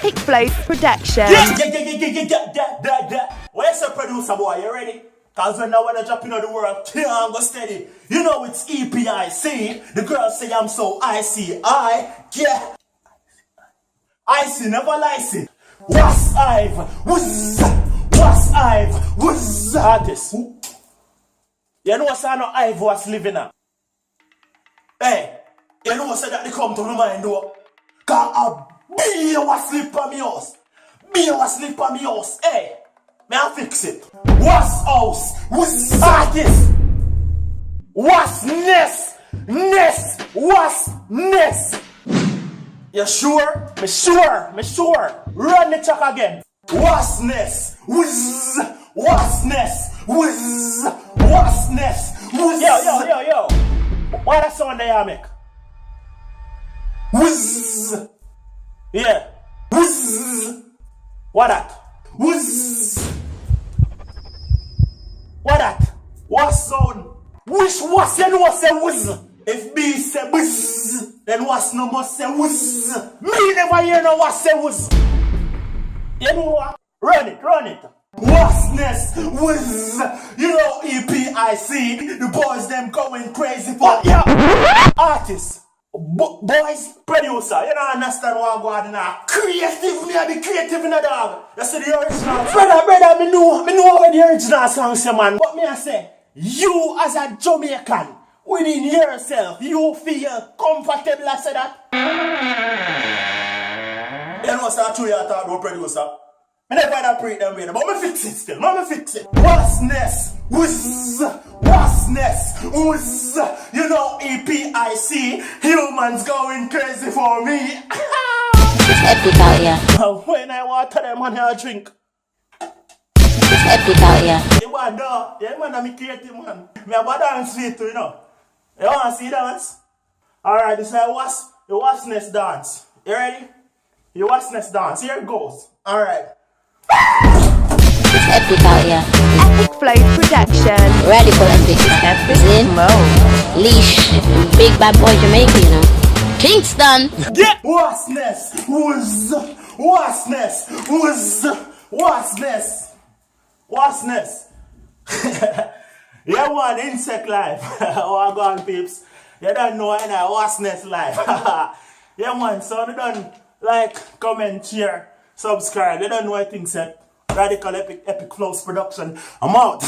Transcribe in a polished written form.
Epicflows Production. Where's the producer boy? You ready? Cause when I wanna drop into the world, can't go steady. You know it's EPIC. The girls say I'm so icy. Yeah. Icy, never icy. Wasp Hive, Wzzz. Wasp Hive, Wzzz. Artist. You know what's no Hive was living at? Hey, you know what's that they come to the mind though? Cause a bee was sleep on me house. Bee was sleep on me house. Hey, may I fix it? Wasp house, Wzzz. Artist. Wasp nest, wasp nest. You sure? Me sure. Run the check again. Wasp nest, Wzzz. Wasp nest, Wzzz. Wasp nest, Wzzz. Yo. What that sound they make? Wzzz. Yeah. Wzzz. What that? Wzzz. What that? What sound? Which wasp you know say wzzz? If B say bzzz, then wasp no must say wzzz. Me never hear no wasp say wzzz. You know what? Run it. Wasp nest, Wzzz. You know EPIC. The boys them going crazy for yeah. Artists, boys, producer. You don't understand what I'm going on. Creative, me I be creative in a dog. You see the original. Brother, me know what the original song say, man. But me I say, you as a Jamaican, within yourself, you feel comfortable. I say that. You know what's that true? You talk about producer. I never had to pre them way, but me fix it still. Wasp nest, Wzzz. Wasp nest, Wzzz. You know EPIC. Humans going crazy for me. It's epic out here. When I water them on I drink. It's epic out here. You want no? Yeah, man, I'm creative man. Me have a dance for you too, you know. You want to see dance? Alright, this is the wasp nest dance. You ready? Your wasp nest dance. Here it goes. Alright. It's epic out here. Epicflows Production. Radekal Epic. Epicflows. Leash. Big bad boy Jamaican, you know. Kingston. Get wasp nest. Wzzz. Wasp nest. Wzzz. Wasp nest. Wasp nest. You want insect life. Oh, I go on, peeps. You don't know any wasp nest life. Yeah, man. So you don't like, comment, share, subscribe. You don't know what things said. Radekal Epic, Epicflows Production. I'm out.